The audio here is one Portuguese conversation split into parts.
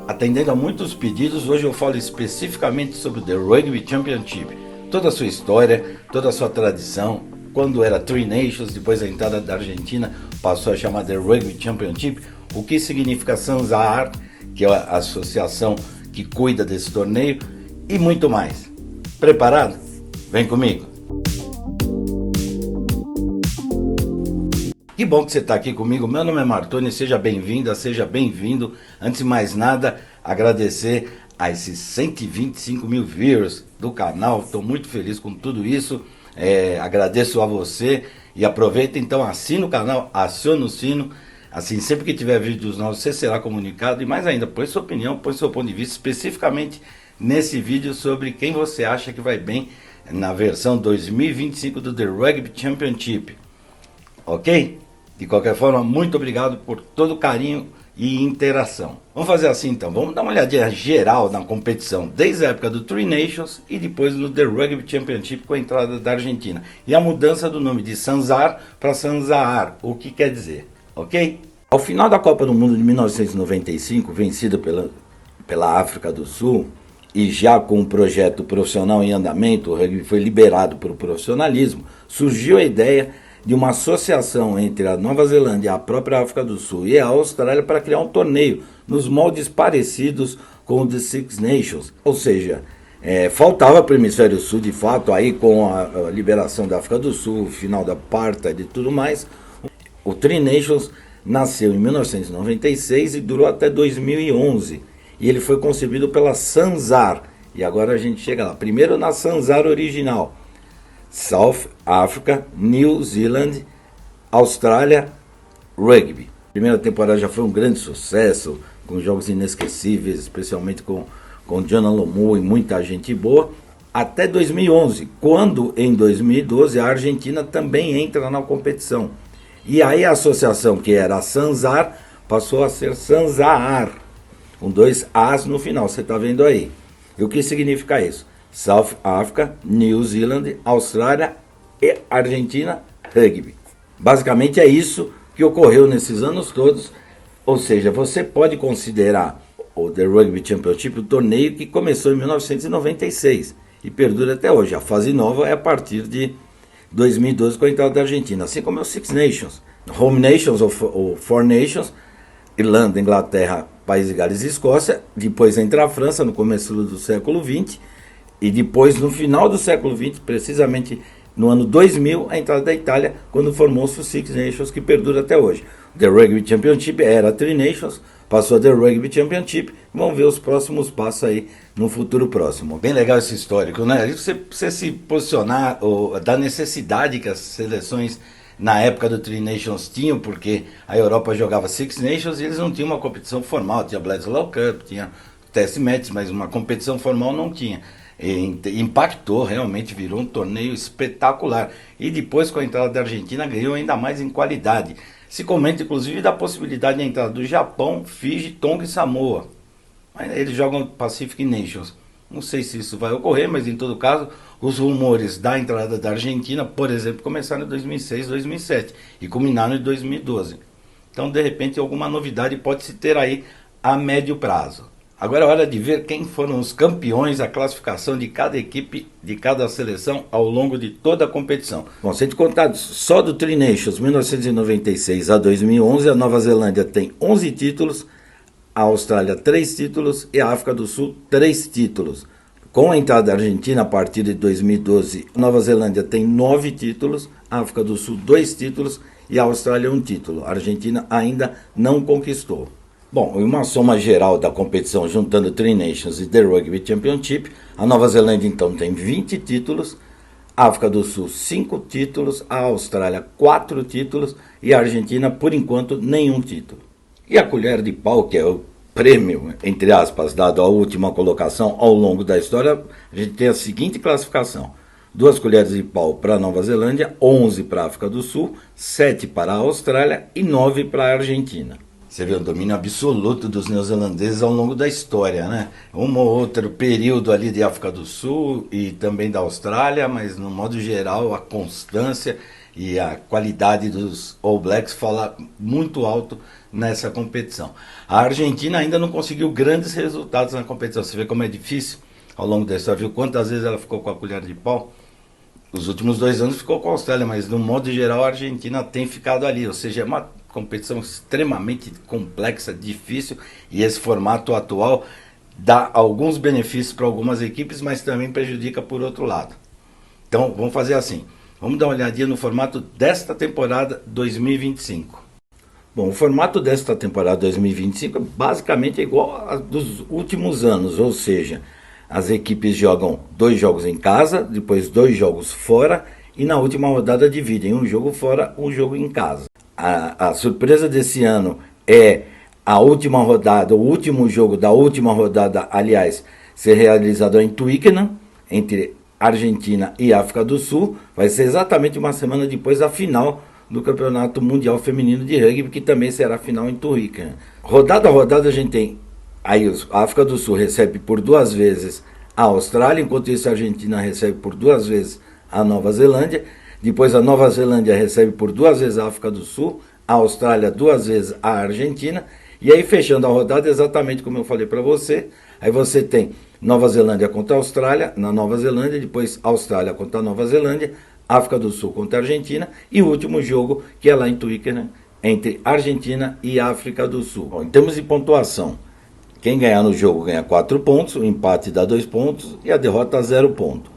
Atendendo a muitos pedidos, hoje eu falo especificamente sobre o The Rugby Championship, toda a sua história, toda a sua tradição, quando era Tri Nations, depois a entrada da Argentina passou a chamar The Rugby Championship, o que significa SANZAAR, que é a associação que cuida desse torneio, e muito mais. Preparado? Vem comigo! Que bom que você está aqui comigo. Meu nome é Martoni, seja bem-vinda, seja bem-vindo. Antes de mais nada, agradecer a esses 125 mil viewers do canal. Estou muito feliz com tudo isso. Agradeço a você e aproveita então, assina o canal, aciona o sino. Assim, sempre que tiver vídeos novos, você será comunicado. E mais ainda, põe sua opinião, põe seu ponto de vista, especificamente nesse vídeo sobre quem você acha que vai bem na versão 2025 do The Rugby Championship. Ok? De qualquer forma, muito obrigado por todo o carinho e interação. Vamos fazer assim então, vamos dar uma olhadinha geral na competição, desde a época do Tri Nations e depois no The Rugby Championship com a entrada da Argentina. E a mudança do nome de SANZAAR para SANZAAR, o que quer dizer, ok? Ao final da Copa do Mundo de 1995, vencida pela África do Sul, e já com um projeto profissional em andamento, o rugby foi liberado para o profissionalismo, surgiu a ideia de uma associação entre a Nova Zelândia, a própria África do Sul e a Austrália para criar um torneio nos moldes parecidos com o The Six Nations. Ou seja, faltava para o Hemisfério Sul, de fato, aí com a liberação da África do Sul, final da Apartheid e tudo mais. O Tri Nations nasceu em 1996 e durou até 2011. E ele foi concebido pela SANZAAR. E agora a gente chega lá. Primeiro na SANZAAR original. South Africa, New Zealand, Austrália, Rugby. A primeira temporada já foi um grande sucesso, com jogos inesquecíveis, especialmente com John Alomu e muita gente boa, até 2011, quando em 2012 a Argentina também entra na competição. E aí a associação que era a SANZAAR passou a ser SANZAAR, com 2 As no final, você está vendo aí. E o que significa isso? South Africa, New Zealand, Austrália e Argentina, Rugby. Basicamente é isso que ocorreu nesses anos todos, ou seja, você pode considerar o The Rugby Championship o torneio que começou em 1996 e perdura até hoje. A fase nova é a partir de 2012 com a entrada da Argentina, assim como é o Six Nations, Home Nations ou Four Nations, Irlanda, Inglaterra, País de Gales e Escócia, depois entra a França no começo do século XX, e depois, no final do século XX, precisamente no ano 2000, a entrada da Itália, quando formou-se o Six Nations, que perdura até hoje. The Rugby Championship era Tri Nations, passou a The Rugby Championship. Vamos ver os próximos passos aí no futuro próximo. Bem legal esse histórico, né? Você se posicionar da necessidade que as seleções na época do Tri Nations tinham, porque a Europa jogava Six Nations e eles não tinham uma competição formal. Tinha Bledisloe Cup, tinha Test Match, mas uma competição formal não tinha. Impactou, realmente virou um torneio espetacular. E depois, com a entrada da Argentina, ganhou ainda mais em qualidade. Se comenta inclusive da possibilidade de entrada do Japão, Fiji, Tonga e Samoa. Mas eles jogam Pacific Nations. Não sei se isso vai ocorrer, mas em todo caso, os rumores da entrada da Argentina, por exemplo, começaram em 2006, 2007 e culminaram em 2012. Então, de repente, alguma novidade pode se ter aí a médio prazo. Agora é hora de ver quem foram os campeões, a classificação de cada equipe, de cada seleção ao longo de toda a competição. Bom, se a gente contar só do Tri Nations 1996 a 2011, a Nova Zelândia tem 11 títulos, a Austrália 3 títulos e a África do Sul 3 títulos. Com a entrada da Argentina a partir de 2012, a Nova Zelândia tem 9 títulos, a África do Sul 2 títulos e a Austrália 1 título. A Argentina ainda não conquistou. Bom, em uma soma geral da competição, juntando Tri Nations e The Rugby Championship, a Nova Zelândia então tem 20 títulos, a África do Sul 5 títulos, a Austrália 4 títulos e a Argentina, por enquanto, nenhum título. E a colher de pau, que é o prêmio, entre aspas, dado à última colocação ao longo da história, a gente tem a seguinte classificação: 2 colheres de pau para a Nova Zelândia, 11 para a África do Sul, 7 para a Austrália e 9 para a Argentina. Você vê o domínio absoluto dos neozelandeses ao longo da história, né? Um ou outro período ali de África do Sul e também da Austrália, mas no modo geral a constância e a qualidade dos All Blacks fala muito alto nessa competição. A Argentina ainda não conseguiu grandes resultados na competição. Você vê como é difícil ao longo da história, viu quantas vezes ela ficou com a colher de pau? Os últimos 2 anos ficou com a Austrália, mas no modo geral a Argentina tem ficado ali, ou seja, é uma competição extremamente complexa, difícil, e esse formato atual dá alguns benefícios para algumas equipes, mas também prejudica por outro lado. Então vamos fazer assim, vamos dar uma olhadinha no formato desta temporada 2025. Bom, o formato desta temporada 2025 basicamente é igual ao dos últimos anos, ou seja, as equipes jogam 2 jogos em casa, depois 2 jogos fora e na última rodada dividem um jogo fora, um jogo em casa. A surpresa desse ano é a última rodada, o último jogo da última rodada, aliás, ser realizado em Twickenham, entre Argentina e África do Sul. Vai ser exatamente uma semana depois da final do Campeonato Mundial Feminino de Rugby, que também será final em Twickenham. Rodada a rodada a gente tem, aí a África do Sul recebe por 2 vezes a Austrália, enquanto isso a Argentina recebe por 2 vezes a Nova Zelândia, depois a Nova Zelândia recebe por 2 vezes a África do Sul, a Austrália 2 vezes a Argentina, e aí fechando a rodada exatamente como eu falei para você, aí você tem Nova Zelândia contra a Austrália, na Nova Zelândia, depois Austrália contra a Nova Zelândia, África do Sul contra a Argentina, e o último jogo que é lá em Twickenham, entre Argentina e África do Sul. Bom, em termos de pontuação, quem ganhar no jogo ganha 4 pontos, o empate dá 2 pontos e a derrota 0 ponto.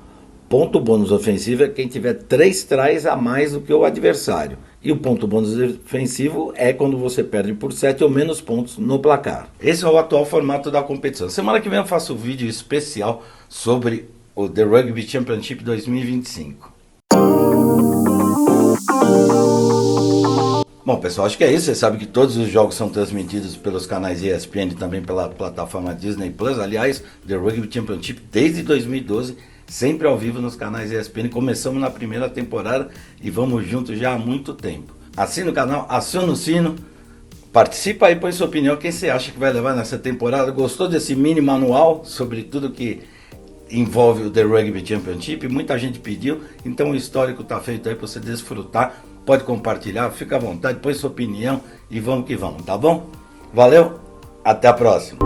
Ponto bônus ofensivo é quem tiver 3 tries a mais do que o adversário. E o ponto bônus defensivo é quando você perde por 7 ou menos pontos no placar. Esse é o atual formato da competição. Semana que vem eu faço um vídeo especial sobre o The Rugby Championship 2025. Bom, pessoal, acho que é isso. Você sabe que todos os jogos são transmitidos pelos canais ESPN e também pela plataforma Disney Plus. Aliás, The Rugby Championship desde 2012, sempre ao vivo nos canais ESPN. Começamos na primeira temporada e vamos juntos já há muito tempo. Assina o canal, aciona o sino, participa aí, põe sua opinião. Quem você acha que vai levar nessa temporada? Gostou desse mini manual sobre tudo que envolve o The Rugby Championship? Muita gente pediu, então o histórico está feito aí para você desfrutar. Pode compartilhar, fica à vontade, põe sua opinião e vamos que vamos, tá bom? Valeu, até a próxima!